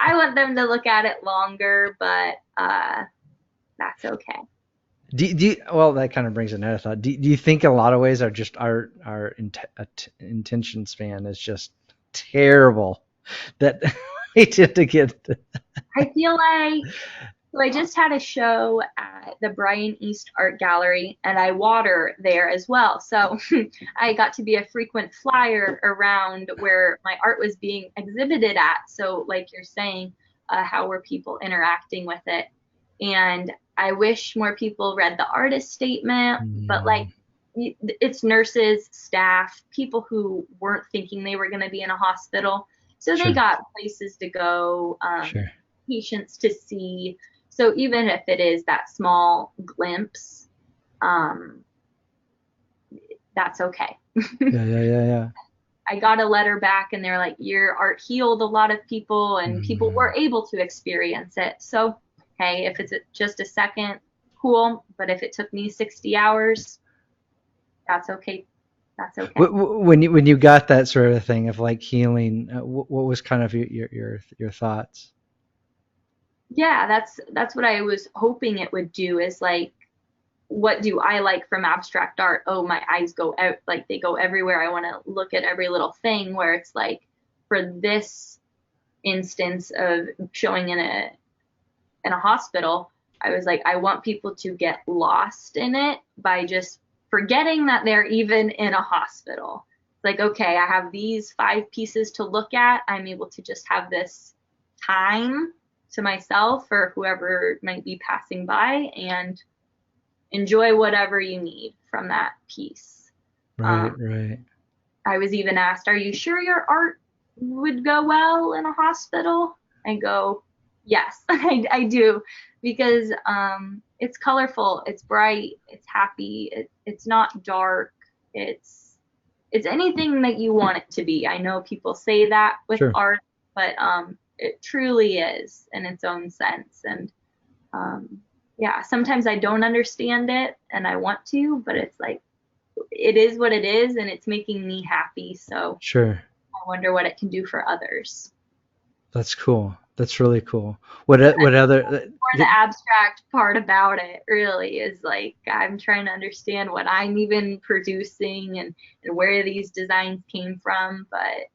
I want them to look at it longer, but that's okay. Well, that kind of brings another thought. Do you think a lot of ways are just our intention span is just terrible that we tend to get. I feel like, so I just had a show at the Bryan East Art Gallery, and I water there as well. So I got to be a frequent flyer around where my art was being exhibited at. So, like you're saying, how were people interacting with it? And I wish more people read the artist statement, but like, Mm, it's nurses, staff, people who weren't thinking they were going to be in a hospital. So they sure, got places to go, sure. patients to see. So even if it is that small glimpse, um, that's okay. Yeah, yeah, yeah, yeah. I got a letter back and they're like, your art healed a lot of people and people Mm. were able to experience it. So, hey, if it's just a second, cool. But if it took me 60 hours, that's okay. That's okay. When you got that sort of thing of like healing, what was kind of your thoughts? Yeah, that's what I was hoping it would do, is like, what do I like from abstract art? Oh, my eyes go out, like they go everywhere. I want to look at every little thing, where it's like, for this instance of showing in a hospital, I was like, I want people to get lost in it by just forgetting that they're even in a hospital. Like, okay, I have these 5 pieces to look at. I'm able to just have this time to myself or whoever might be passing by and enjoy whatever you need from that piece. Right, Um, right. I was even asked, are you sure your art would go well in a hospital? I go, yes, I do, because it's colorful, it's bright, it's happy, it's not dark, it's anything that you want it to be. I know people say that with Sure. art, but it truly is in its own sense. And yeah, sometimes I don't understand it and I want to, but it's like it is what it is and it's making me happy. So Sure. I wonder what it can do for others. That's cool. That's really cool. What other More the abstract part about it really is like I'm trying to understand what I'm even producing and where these designs came from. But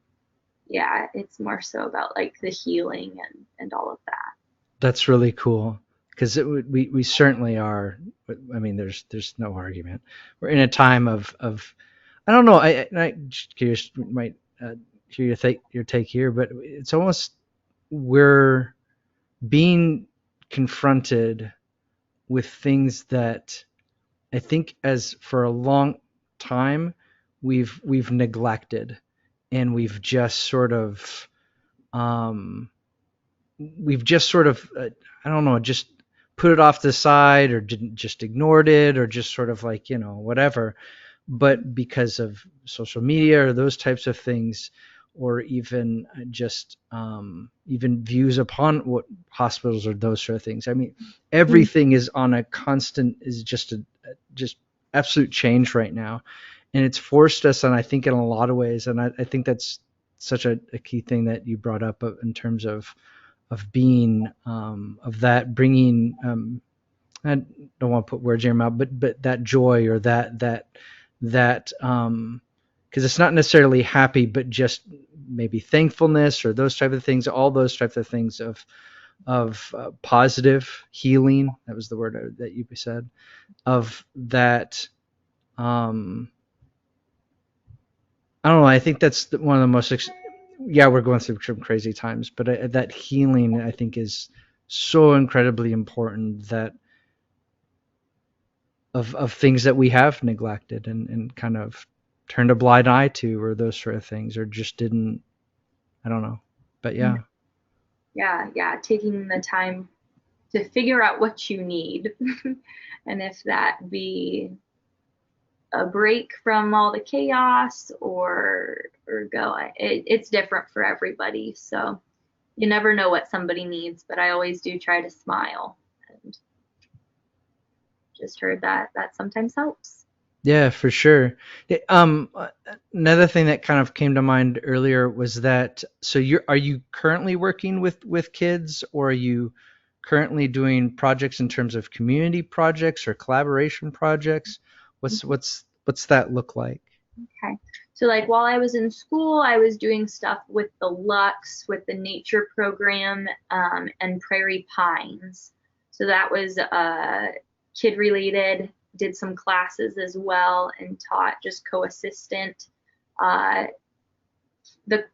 yeah, it's more so about like the healing and all of that. that's really cool because we certainly are. I mean, there's no argument. We're in a time of I don't know. I just curious might hear your take here, but it's almost we're being confronted with things that I think as for a long time we've neglected and um, we've just sort of I don't know, just put it off the side or didn't just ignored it or just sort of like, whatever. But because of social media or those types of things, or even just even views upon what hospitals or those sort of things. I mean, everything is on a constant is just absolute change right now, and it's forced us, and I think in a lot of ways, and I think that's such a key thing that you brought up in terms of being of that bringing I don't want to put words in your mouth, but that joy or that because it's not necessarily happy, but just maybe thankfulness or those type of things, all those types of things of positive healing. That was the word that you said of that. Um, I don't know. I think that's one of the most. Yeah, we're going through some crazy times, but that healing I think is so incredibly important that of things that we have neglected and kind of turned a blind eye to, or those sort of things, or just didn't. I don't know, but yeah, Yeah, yeah, taking the time to figure out what you need. And if that be a break from all the chaos or go it's different for everybody. So you never know what somebody needs, but I always do try to smile and just heard that that sometimes helps. yeah, for sure. Another thing that kind of came to mind earlier was that so are you currently working with kids, or are you currently doing projects in terms of community projects or collaboration projects? What's that look like? Okay. So like while I was in school, I was doing stuff with the Lux, with the nature program, and Prairie Pines. So that was kid related. Did some classes as well and taught just co-assistant. Uh, the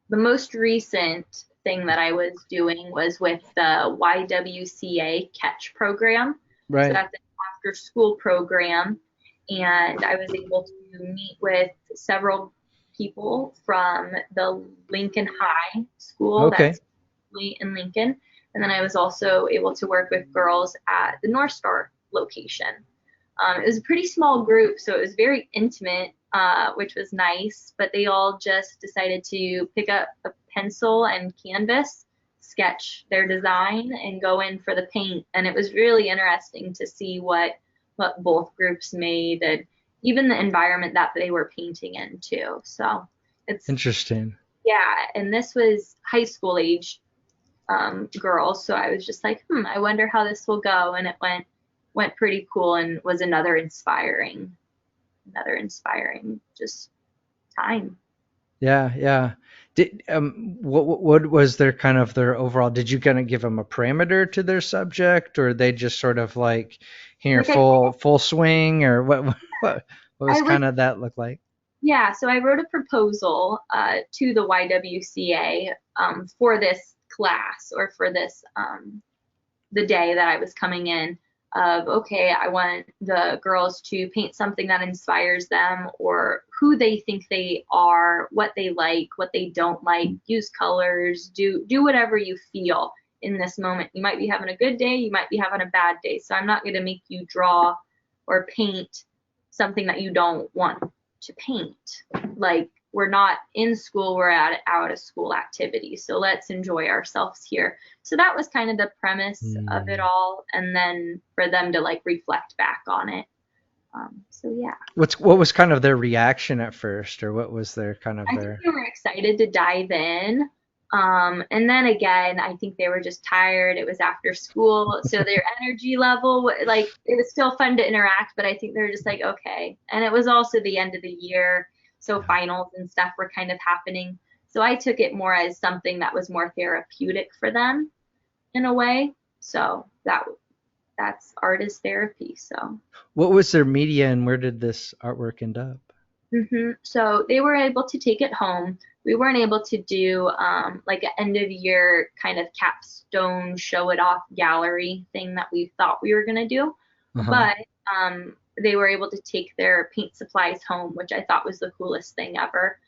the most recent thing that I was doing was with the YWCA Catch program. So Right. that's an after school program. And I was able to meet with several people from the Lincoln High School Okay. that's in Lincoln. And then I was also able to work with girls at the North Star location. It was a pretty small group, so it was very intimate, which was nice. But they all just decided to pick up a pencil and canvas, sketch their design, and go in for the paint. And it was really interesting to see what both groups made and even the environment that they were painting in too. So it's Interesting. yeah, and this was high school age girls. So I was just like, I wonder how this will go, and it went pretty cool and was another inspiring just time. Yeah, yeah. What was their kind of their overall? Did you kind of give them a parameter to their subject, or they just sort of like here Like I full swing, or what was I was kind of that look like? Yeah, so I wrote a proposal to the YWCA for this class or for this the day that I was coming in of okay, I want the girls to paint something that inspires them or who they think they are, what they like, what they don't like, use colors, do whatever you feel in this moment. You might be having a good day, you might be having a bad day. So I'm not going to make you draw or paint something that you don't want to paint. Like we're not in school, we're at out of school activity. So let's enjoy ourselves here. So that was kind of the premise of it Hmm. all, and then for them to like reflect back on it. So yeah, What was kind of their reaction at first, or what was their kind of I think their? they were excited to dive in. And then again, I think they were just tired. It was after school, so their energy level, like it was still fun to interact, but I think they were just like, okay. And it was also the end of the year, so Yeah. finals and stuff were kind of happening. So I took it more as something that was more therapeutic for them in a way. So that's art is therapy. So What was their media, and where did this artwork end up? So they were able to take it home. We weren't able to do like an end of year kind of capstone show it off gallery thing that we thought we were gonna do, Uh-huh. but they were able to take their paint supplies home, which I thought was the coolest thing ever.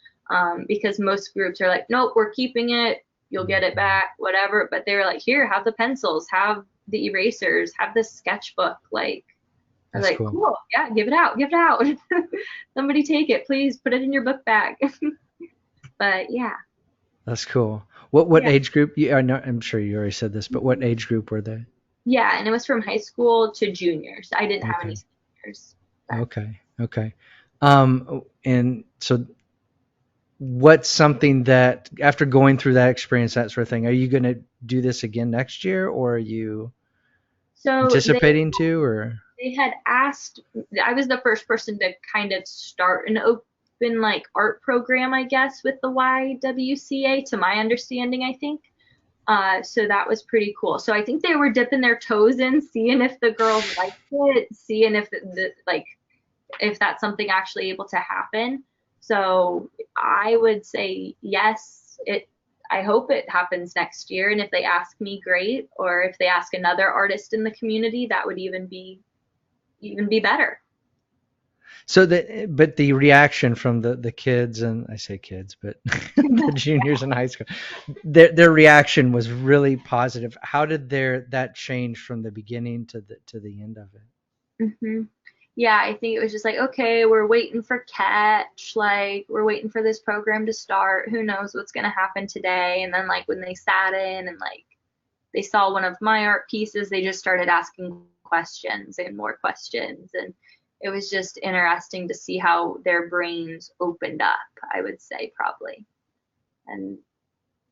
Because most groups are like, nope, we're keeping it. You'll get it Mhm. back, whatever. But they were like, here, have the pencils, have the erasers, have the sketchbook. Like I was That's like, cool. cool, yeah, give it out, give it out. Somebody take it, please. Put it in your book bag. But yeah, That's cool. What yeah, age group? I know, I'm sure you already said this, but what age group were they? yeah. And it was from high school to juniors. I didn't have any Okay. seniors, but Okay. Okay. And so what's something that after going through that experience, that sort of thing, are you going to do this again next year, or are you so anticipating to, or? they had asked. I was the first person to kind of start an open like art program, I guess, with the YWCA. To my understanding, I think. So that was pretty cool. So I think they were dipping their toes in, seeing if the girls liked it, seeing if like if that's something actually able to happen. So I would say yes. I hope it happens next year. And if they ask me, great. Or if they ask another artist in the community, that would even be better. So but the reaction from the kids, and I say kids, but the juniors in high school, their reaction was really positive. How did that change from the beginning to the end of it? hmm Yeah, I think it was just like, okay, we're waiting for catch, like we're waiting for this program to start. Who knows what's gonna happen today? And then like when they sat in and like they saw one of my art pieces, they just started asking questions and more questions. And it was just interesting to see how their brains opened up, I would say, probably. And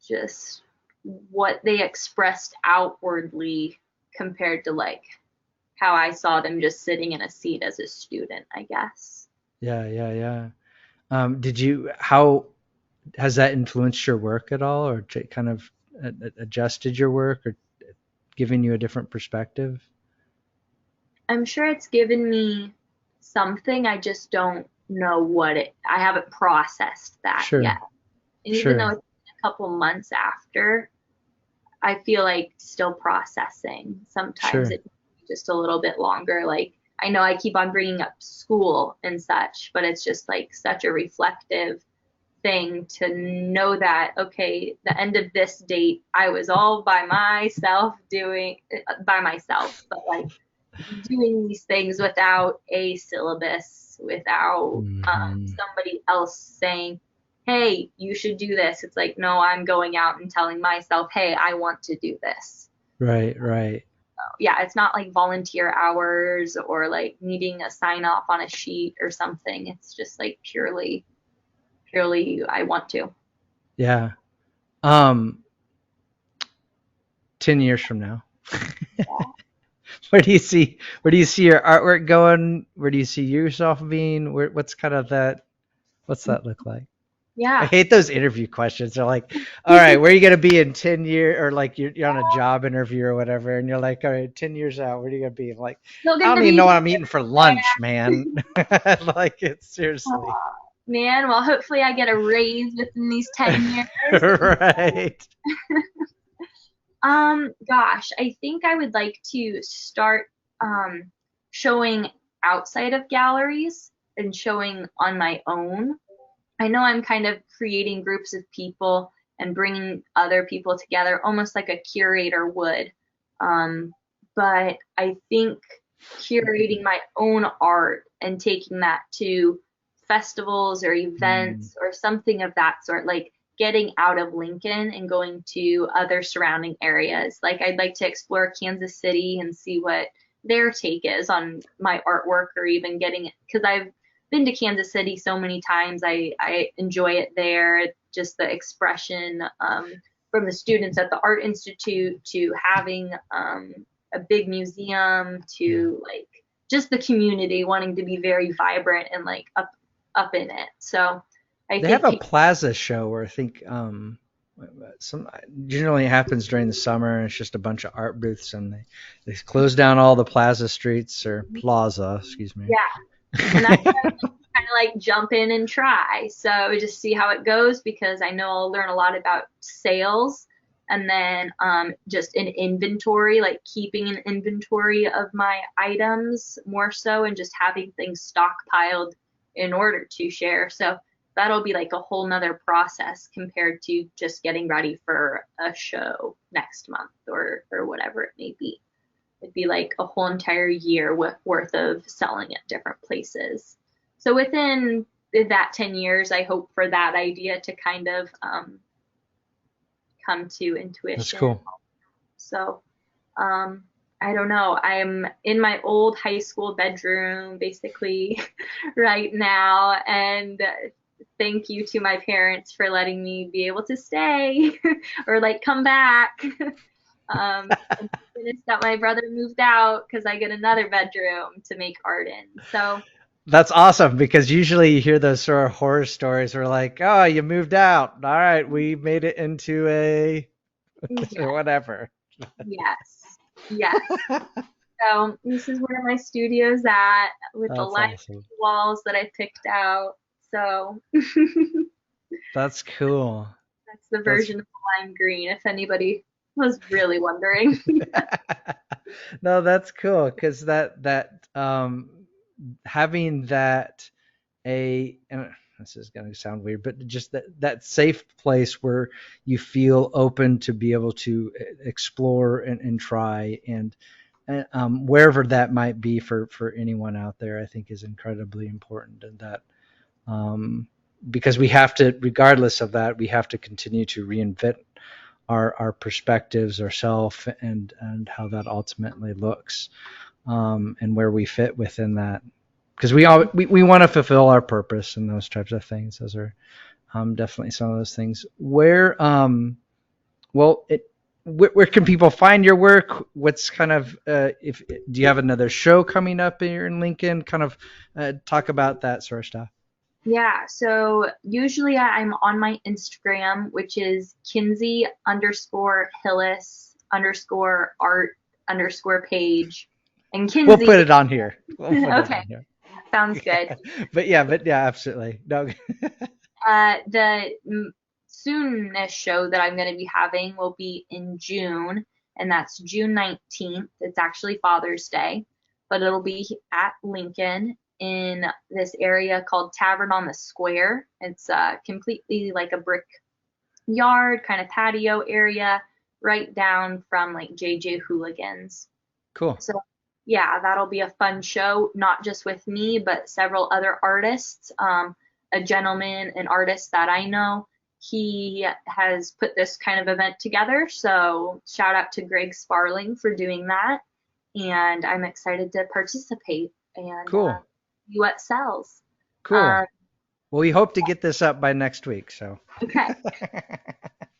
just what they expressed outwardly compared to like how I saw them just sitting in a seat as a student, I guess. Yeah, yeah, yeah. How has that influenced your work at all, or kind of adjusted your work, or giving you a different perspective? I'm sure it's given me something. I just don't know what I haven't processed that yet. Sure, And even though sure, it's been a couple months after, I feel like still processing. Sometimes sure. it takes just a little bit longer. Like I know I keep on bringing up school and such, but it's just like such a reflective thing to know that okay, the end of this date, I was all by myself doing by myself, but like doing these things without a syllabus, without Hmm. somebody else saying, hey, you should do this. It's like, no, I'm going out and telling myself, hey, I want to do this. Right, right. Yeah, it's not like volunteer hours or like needing a sign off on a sheet or something. It's just like purely I want to. Yeah. Um, 10 years from now, where do you see your artwork going? Where do you see yourself being? What's kind of that? What's that look like? I Yeah. hate those interview questions. They're like, all right, where are you going to be in 10 years? Or like you're on a job interview or whatever. And you're like, all right, 10 years out, where are you going to be? I'm like, Still I don't gonna even be know what I'm eating for here. lunch, man. Like, it's seriously. Aw, man, well, hopefully I get a raise within these 10 years. Right. Gosh, I think I would like to start showing outside of galleries and showing on my own. I know I'm kind of creating groups of people and bringing other people together, almost like a curator would. Um, but I think curating my own art and taking that to festivals or Mm, events or something of that sort, like getting out of Lincoln and going to other surrounding areas. Like I'd like to explore Kansas City and see what their take is on my artwork, or even getting it because I've been to Kansas City so many times. I enjoy it there. Just the expression from the students at the Art Institute to having a big museum yeah. to like just the community wanting to be very vibrant and like up in it. So I They have think a plaza show where I think some generally happens during the summer, and it's just a bunch of art booths, and they close down all the plaza streets or plaza, excuse me. yeah, and that's kind of like jump in and try. So just see how it goes because I know I'll learn a lot about sales and then just an inventory, like keeping an inventory of my items more so and just having things stockpiled in order to share. So that'll be like a whole nother process compared to just getting ready for a show next month or whatever it may be. It'd be like a whole entire year worth of selling at different places. So within that 10 years, I hope for that idea to kind of come to That's intuition. cool. So I don't know. I'm in my old high school bedroom basically right now. And thank you to my parents for letting me be able to stay or like come back. And finished that my brother moved out because I get another bedroom to make art in. So That's awesome because usually you hear those sort of horror stories where like, oh, you moved out. All right, we made it into a yeah, or whatever. yes, yes. So this is where my studio's at with the That's lime awesome. walls that I picked out. So That's cool. that's the That's version of the lime green, if anybody was really wondering. no, that's cool because having that and this is going to sound weird, but just that safe place where you feel open to be able to explore and try and wherever that might be for anyone out there, I think is incredibly important, and that um, because we have to, regardless of that, we have to continue to reinvent our perspectives, ourself, and how that ultimately looks, and where we fit within that. Because we want to fulfill our purpose and those types of things. Those are definitely some of those things. Well, where can people find your work? What's kind of if do you have another show coming up here in Lincoln? Kind of talk about that sort of stuff. Yeah, so usually I'm on my Instagram, which is Kinzee underscore Hillis underscore art underscore page. And We'll Kinzee, put it on here. We'll put it okay, on here. sounds good. But yeah, absolutely. No. The soonest show that I'm going to be having will be in June, and that's June 19th. It's actually Father's Day, but it'll be at Lincoln in this area called Tavern on the Square. It's completely like a brick yard, kind of patio area, right down from like JJ Hooligans. Cool. So yeah, that'll be a fun show, not just with me, but several other artists. A gentleman, an artist that I know, he has put this kind of event together. So shout out to Greg Sparling for doing that. And I'm excited to participate and Cool. see what sells. Cool. Um, Well, we hope to get this up by next week. So. okay.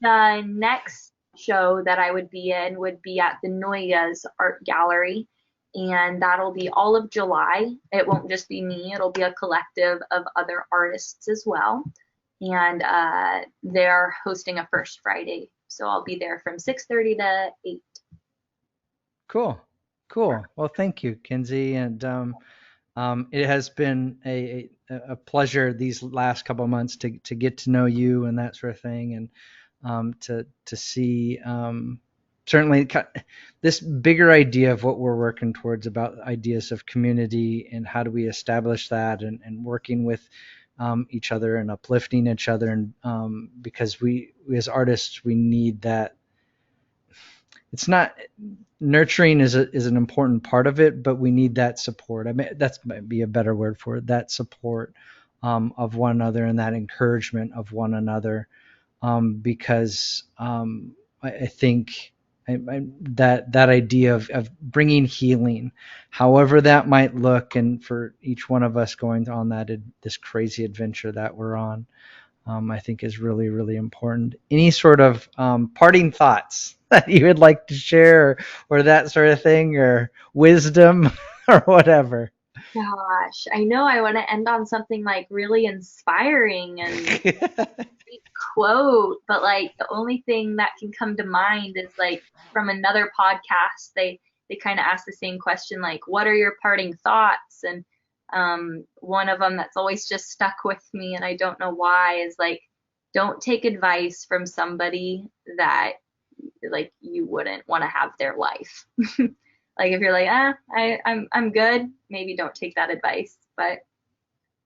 The next show that I would be in would be at the Noyes Art Gallery, and that'll be all of July. It won't just be me, it'll be a collective of other artists as well. and they're hosting a First Friday. So I'll be there from 6:30 to 8. Cool. Cool. Well, thank you, Kinzee. And it has been a pleasure these last couple of months to get to know you and that sort of thing, and to see certainly this bigger idea of what we're working towards about ideas of community and how do we establish that, and working with each other and uplifting each other, and because we as artists we need that. It's not nurturing is an important part of it, but we need that support. I mean, that's might be a better word for it. That support of one another and that encouragement of one another, because I think that idea of bringing healing, however that might look, and for each one of us going on this crazy adventure that we're on, I think is really, really important. Any sort of parting thoughts that you would like to share, or that sort of thing, or wisdom, or whatever? Gosh, I know I want to end on something like really inspiring and great quote, but like the only thing that can come to mind is like from another podcast. They kind of ask the same question, like, "What are your parting thoughts?" And one of them that's always just stuck with me, and I don't know why, is like, "Don't take advice from somebody that like you wouldn't want to have their life." Like if you're like, I'm good, maybe don't take that advice. But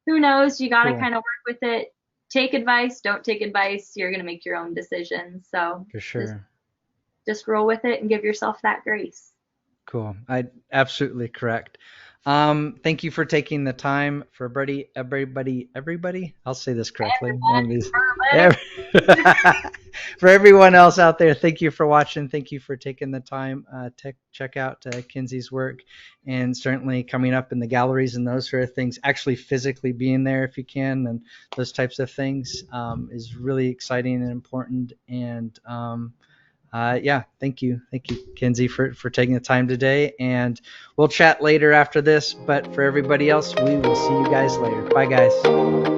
who knows? You got to Cool. kind of work with it. Take advice, don't take advice. You're going to make your own decisions. So For just sure. just roll with it and give yourself that grace. Cool. I absolutely correct. Thank you for taking the time. For everybody. I'll say this correctly. One of these. Everyone, Every- for everyone else out there, thank you for watching. Thank you for taking the time to check out Kinzee's work, and certainly coming up in the galleries and those sort of things. Actually, physically being there if you can, and those types of things is really exciting and important. And yeah, thank you, Kinzee, for taking the time today. And we'll chat later after this. But for everybody else, we will see you guys later. Bye, guys.